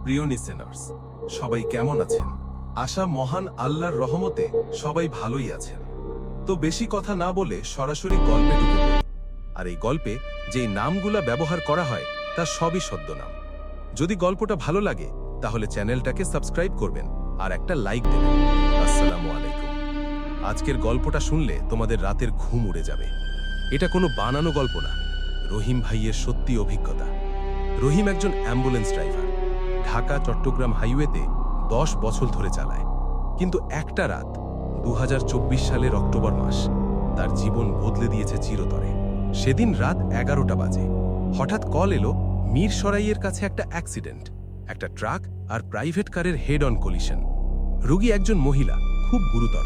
প্রিয় লিসেনার্স, সবাই কেমন আছেন? আশা মহান আল্লাহর রহমতে সবাই ভালোই আছেন। তো বেশি কথা না বলে সরাসরি গল্পে ঢুকে পড়ি। আর এই গল্পে যেই নামগুলা ব্যবহার করা হয় তা সবই ছদ্মনাম। যদি গল্পটা ভালো লাগে তাহলে চ্যানেলটাকে সাবস্ক্রাইব করবেন আর একটা লাইক দেবেন। আসসালামু আলাইকুম। আজকের গল্পটা শুনলে তোমাদের রাতের ঘুম উড়ে যাবে। এটা কোনো বানানো গল্প না, রহিম ভাইয়ের সত্যি অভিজ্ঞতা। রহিম একজন অ্যাম্বুলেন্স ড্রাইভার, ঢাকা চট্টগ্রাম হাইওয়েতে 10 বছর ধরে চালায়। কিন্তু একটা রাত 2024 সালের অক্টোবর মাস তার জীবন বদলে দিয়েছে চিরতরে। সেদিন রাত 11টা বাজে হঠাৎ কল এলো মিরসরাইয়ের কাছে একটা অ্যাক্সিডেন্ট, একটা ট্রাক আর প্রাইভেট কারের হেড অন কলিশন। রোগী একজন মহিলা, খুব গুরুতর।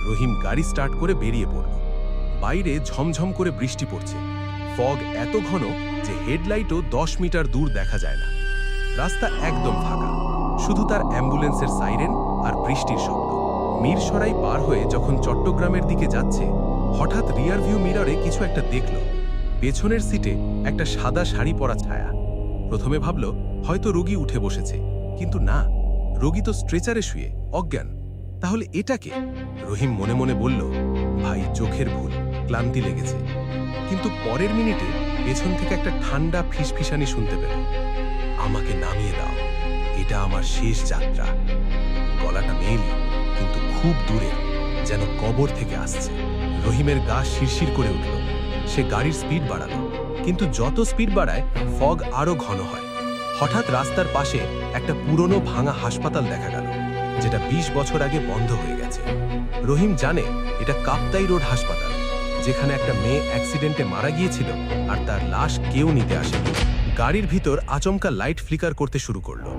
রহিম গাড়ি স্টার্ট করে বেরিয়ে পড়ল। বাইরে ঝমঝম করে বৃষ্টি পড়ছে, ফগ এত ঘন যে হেডলাইটও 10 মিটার দূর দেখা যায় না। রাস্তা একদম ফাঁকা, শুধু তার অ্যাম্বুলেন্সের সাইরেন আর বৃষ্টির শব্দ। মিরসরাই পার হয়ে যখন চট্টগ্রামের দিকে যাচ্ছে, হঠাৎ রিয়ার ভিউ মিররে কিছু একটা দেখল। পেছনের সিটে একটা সাদা শাড়ি পরা ছায়া। প্রথমে ভাবল হয়তো রোগী উঠে বসেছে, কিন্তু না, রোগী তো স্ট্রেচারে শুয়ে অজ্ঞান। তাহলে এটাকে? রহিম মনে মনে বলল, ভাই চোখের ভুল, ক্লান্তি লেগেছে। কিন্তু পরের মিনিটে পেছন থেকে একটা ঠান্ডা ফিসফিসানি শুনতে পেল, আমাকে নামিয়ে দাও, এটা আমার শেষ যাত্রা। গলাটা মেয়েলি, কিন্তু খুব দূরে, যেন কবর থেকে আসছে। রহিমের গা শিরশির করে উঠল। সে গাড়ির স্পিড বাড়ালো, কিন্তু যত স্পিড বাড়ায় ফগ আরো ঘন হয়। হঠাৎ রাস্তার পাশে একটা পুরনো ভাঙা হাসপাতাল দেখা গেল, যেটা 20 বছর আগে বন্ধ হয়ে গেছে। রহিম জানে এটা কাপ্তাই রোড হাসপাতাল, যেখানে একটা মেয়ে অ্যাক্সিডেন্টে মারা গিয়েছিল আর তার লাশ কেউ নিতে আসেনি। গাড়ির ভিতর আচমকা লাইট ফ্লিকার করতে শুরু করলো।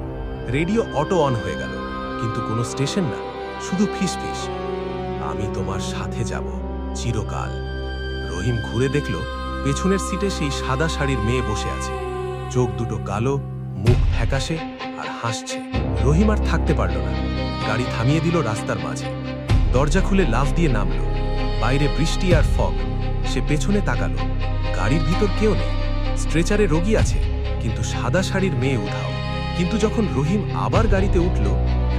রেডিও অটো অন হয়ে গেল, কিন্তু কোনো স্টেশন না, শুধু ফিসফিস, আমি তোমার সাথে যাব চিরকাল। রহিম ঘুরে দেখল পেছনের সিটে সেই সাদা শাড়ির মেয়ে বসে আছে, চোখ দুটো কালো, মুখ ফ্যাকাশে আর হাসছে। রহিম আর থাকতে পারল না, গাড়ি থামিয়ে দিল রাস্তার মাঝে। দরজা খুলে লাফ দিয়ে নামল। বাইরে বৃষ্টি আর ফগ। সে পেছনে তাকালো, গাড়ির ভিতর কেউ নেই, স্ট্রেচারে রোগী আছে, কিন্তু সাদা শাড়ির মেয়ে উধাও। কিন্তু যখন রহিম আবার গাড়িতে উঠল,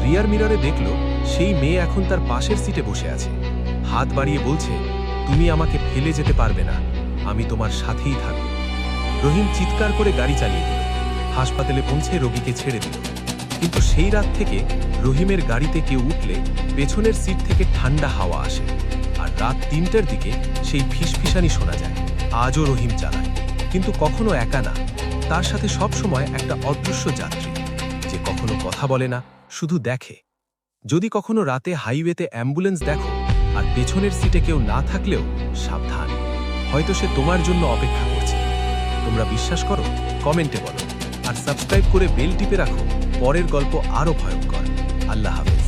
রিয়ার মিররে দেখল সেই মেয়ে এখন তার পাশের সিটে বসে আছে, হাত বাড়িয়ে বলছে, তুমি আমাকে ফেলে যেতে পারবে না, আমি তোমার সাথেই থাকব। রহিম চিৎকার করে গাড়ি চালিয়ে দিল, হাসপাতালে পৌঁছে রোগীকে ছেড়ে দিল। কিন্তু সেই রাত থেকে রহিমের গাড়িতে কেউ উঠলে পেছনের সিট থেকে ঠান্ডা হাওয়া আসে, আর রাত 3টার দিকে সেই ফিসফিসানি শোনা যায়। আজও রহিম চালায়, কিন্তু কখনো একা না, তার সাথে সব সময় একটা অদৃশ্য যাত্রী, যে কখনো কথা বলে না, শুধু দেখে। যদি কখনো রাতে হাইওয়েতে অ্যাম্বুলেন্স দেখো আর পেছনের সিটে কেউ না থাকলেও সাবধান, হয়তো সে তোমার জন্য অপেক্ষা করছে। তোমরা বিশ্বাস করো? কমেন্টে বলো, আর সাবস্ক্রাইব করে বেল টিপে রাখো, পরের গল্প আরো ভয়ঙ্কর। আল্লাহ হাফেজ।